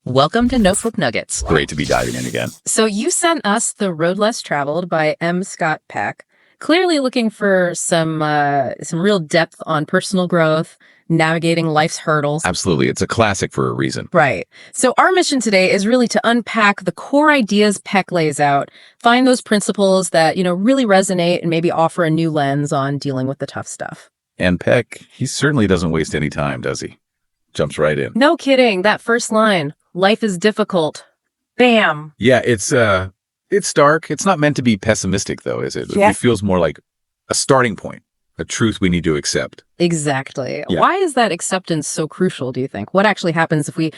Welcome to Notebook Nuggets. Great to be diving in again. So you sent us The Road Less Traveled by M. Scott Peck, clearly looking for some real depth on personal growth, navigating life's hurdles. Absolutely. It's a classic for a reason. Right. So our mission today is really to unpack the core ideas Peck lays out, find those principles that, really resonate and maybe offer a new lens on dealing with the tough stuff. And Peck, he certainly doesn't waste any time, does he? Jumps right in. No kidding. That first line, life is difficult. Bam. Yeah, it's dark. It's not meant to be pessimistic, though, is it? Yeah. It feels more like a starting point, a truth we need to accept. Exactly. Yeah. Why is that acceptance so crucial, do you think? What actually happens if we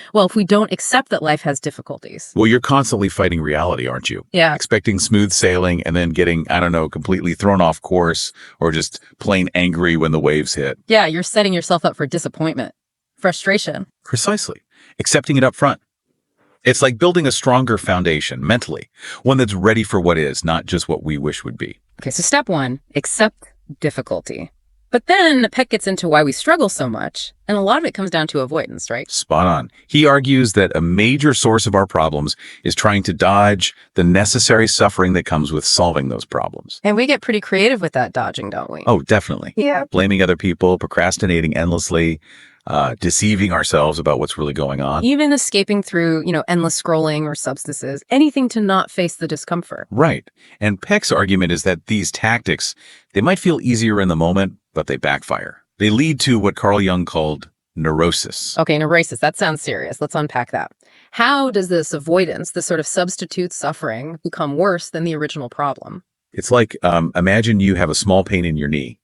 don't accept that life has difficulties? Well, you're constantly fighting reality, aren't you? Yeah. Expecting smooth sailing and then getting, completely thrown off course or just plain angry when the waves hit. Yeah, you're setting yourself up for disappointment, frustration. Precisely. Accepting it up front. It's like building a stronger foundation mentally, one that's ready for what is, not just what we wish would be. Okay, so step one, accept difficulty. But then Peck gets into why we struggle so much, and a lot of it comes down to avoidance, right? Spot on. He argues that a major source of our problems is trying to dodge the necessary suffering that comes with solving those problems. And we get pretty creative with that dodging, don't we? Oh, definitely. Yeah. Blaming other people, procrastinating endlessly, deceiving ourselves about what's really going on. Even escaping through, endless scrolling or substances, anything to not face the discomfort. Right. And Peck's argument is that these tactics, they might feel easier in the moment, but they backfire. They lead to what Carl Jung called neurosis. Okay, neurosis, that sounds serious. Let's unpack that. How does this avoidance, this sort of substitute suffering, become worse than the original problem? It's like, imagine you have a small pain in your knee.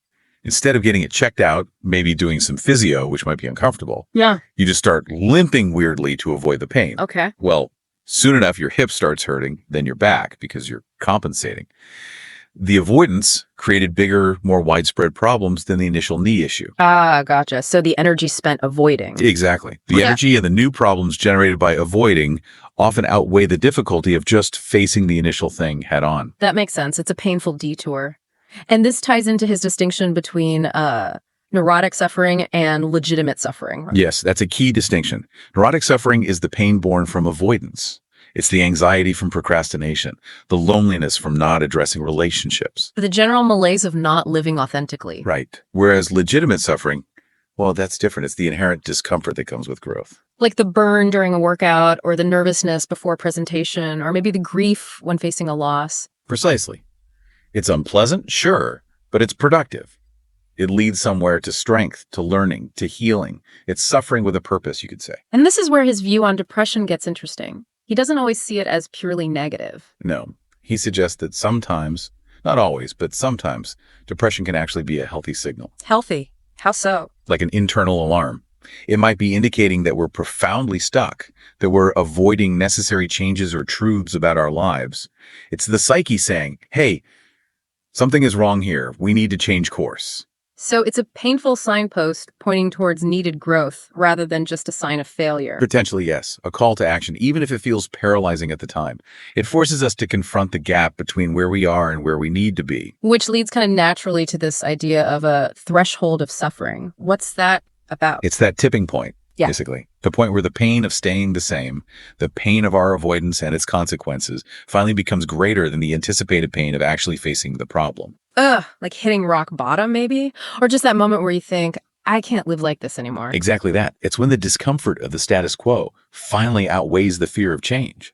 Instead of getting it checked out, maybe doing some physio, which might be uncomfortable, Yeah. you just start limping weirdly to avoid the pain. Okay. Well, soon enough, your hip starts hurting, then your back, because you're compensating. The avoidance created bigger, more widespread problems than the initial knee issue. Ah, gotcha. So the energy spent avoiding. Exactly. The Yeah. energy and the new problems generated by avoiding often outweigh the difficulty of just facing the initial thing head on. That makes sense. It's a painful detour. And this ties into his distinction between neurotic suffering and legitimate suffering. Right? Yes, that's a key distinction. Neurotic suffering is the pain born from avoidance. It's the anxiety from procrastination, the loneliness from not addressing relationships. The general malaise of not living authentically. Right. Whereas legitimate suffering, well, that's different. It's the inherent discomfort that comes with growth. Like the burn during a workout, or the nervousness before a presentation, or maybe the grief when facing a loss. Precisely. It's unpleasant, sure, but it's productive. It leads somewhere to strength, to learning, to healing. It's suffering with a purpose, you could say. And this is where his view on depression gets interesting. He doesn't always see it as purely negative. No, he suggests that sometimes, not always, but sometimes, depression can actually be a healthy signal. Healthy. How so? Like an internal alarm. It might be indicating that we're profoundly stuck, that we're avoiding necessary changes or truths about our lives. It's the psyche saying, hey, something is wrong here. We need to change course. So it's a painful signpost pointing towards needed growth rather than just a sign of failure. Potentially, yes. A call to action, even if it feels paralyzing at the time. It forces us to confront the gap between where we are and where we need to be. Which leads kind of naturally to this idea of a threshold of suffering. What's that about? It's that tipping point, Yeah. basically. The point where the pain of staying the same, the pain of our avoidance and its consequences, finally becomes greater than the anticipated pain of actually facing the problem. Like hitting rock bottom, maybe? Or just that moment where you think, I can't live like this anymore. Exactly that. It's when the discomfort of the status quo finally outweighs the fear of change.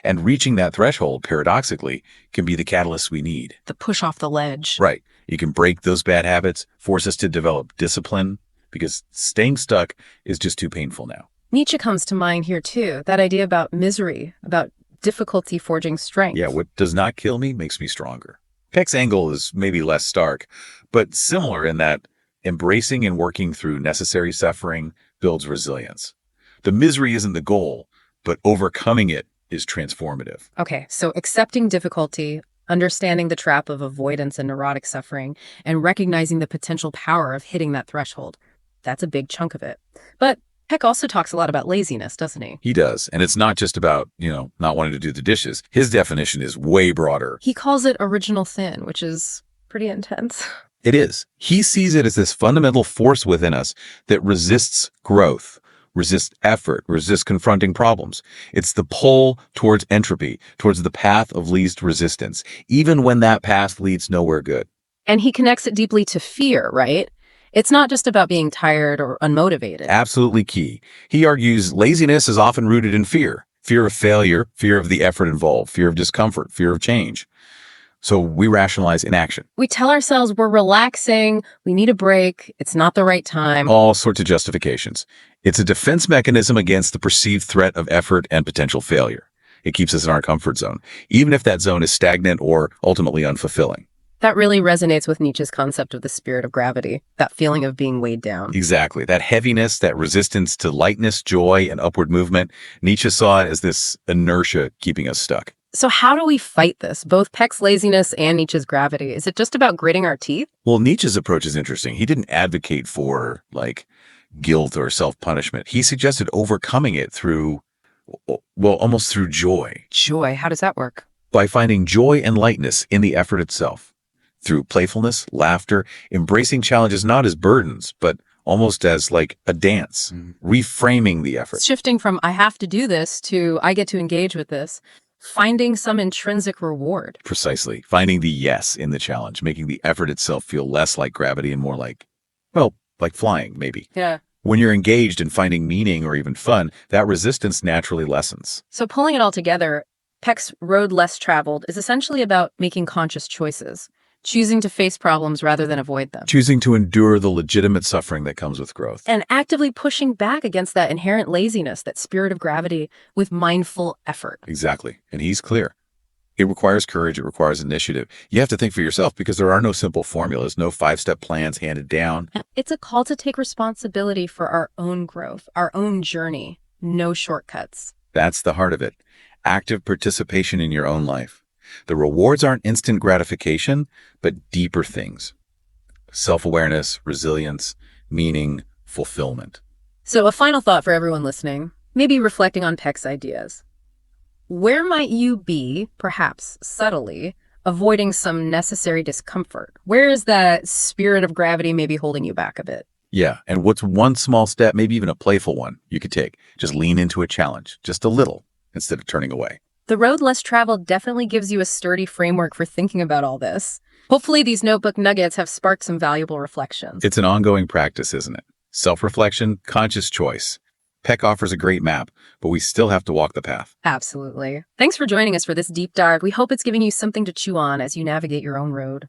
And reaching that threshold, paradoxically, can be the catalyst we need. The push off the ledge. Right. You can break those bad habits, force us to develop discipline, because staying stuck is just too painful now. Nietzsche comes to mind here too. That idea about misery, about difficulty forging strength. Yeah, what does not kill me makes me stronger. Peck's angle is maybe less stark, but similar in that embracing and working through necessary suffering builds resilience. The misery isn't the goal, but overcoming it is transformative. Okay, so accepting difficulty, understanding the trap of avoidance and neurotic suffering, and recognizing the potential power of hitting that threshold. That's a big chunk of it. But Peck also talks a lot about laziness, doesn't he? He does. And it's not just about, not wanting to do the dishes. His definition is way broader. He calls it original sin, which is pretty intense. It is. He sees it as this fundamental force within us that resists growth, resist effort, resist confronting problems. It's the pull towards entropy, towards the path of least resistance, even when that path leads nowhere good. And he connects it deeply to fear, right? It's not just about being tired or unmotivated. Absolutely key. He argues laziness is often rooted in fear. Fear of failure, fear of the effort involved, fear of discomfort, fear of change. So we rationalize inaction. We tell ourselves we're relaxing, we need a break, it's not the right time. All sorts of justifications. It's a defense mechanism against the perceived threat of effort and potential failure. It keeps us in our comfort zone, even if that zone is stagnant or ultimately unfulfilling. That really resonates with Nietzsche's concept of the spirit of gravity, that feeling of being weighed down. Exactly. That heaviness, that resistance to lightness, joy, and upward movement, Nietzsche saw it as this inertia keeping us stuck. So how do we fight this, both Peck's laziness and Nietzsche's gravity? Is it just about gritting our teeth? Well, Nietzsche's approach is interesting. He didn't advocate for, guilt or self-punishment. He suggested overcoming it through, almost through joy. Joy, how does that work? By finding joy and lightness in the effort itself. Through playfulness, laughter, embracing challenges not as burdens, but almost as a dance, reframing the effort. Shifting from I have to do this to I get to engage with this, finding some intrinsic reward. Precisely. Finding the yes in the challenge, making the effort itself feel less like gravity and more like flying, maybe. Yeah. When you're engaged in finding meaning or even fun, that resistance naturally lessens. So pulling it all together, Peck's Road Less Traveled is essentially about making conscious choices, choosing to face problems rather than avoid them, Choosing to endure the legitimate suffering that comes with growth. and actively pushing back against that inherent laziness, that spirit of gravity, with mindful effort. Exactly. And he's clear. It requires courage. It requires initiative. You have to think for yourself because there are no simple formulas, no 5-step plans handed down. It's a call to take responsibility for our own growth, our own journey, no shortcuts. That's the heart of it. Active participation in your own life. The rewards aren't instant gratification, but deeper things. Self-awareness, resilience, meaning, fulfillment. So a final thought for everyone listening, maybe reflecting on Peck's ideas. Where might you be, perhaps subtly, avoiding some necessary discomfort? Where is that spirit of gravity maybe holding you back a bit? Yeah, and what's one small step, maybe even a playful one, you could take? Just lean into a challenge, just a little, instead of turning away. The Road Less Traveled definitely gives you a sturdy framework for thinking about all this. Hopefully these notebook nuggets have sparked some valuable reflections. It's an ongoing practice, isn't it? Self-reflection, conscious choice. Peck offers a great map, but we still have to walk the path. Absolutely. Thanks for joining us for this deep dive. We hope it's giving you something to chew on as you navigate your own road.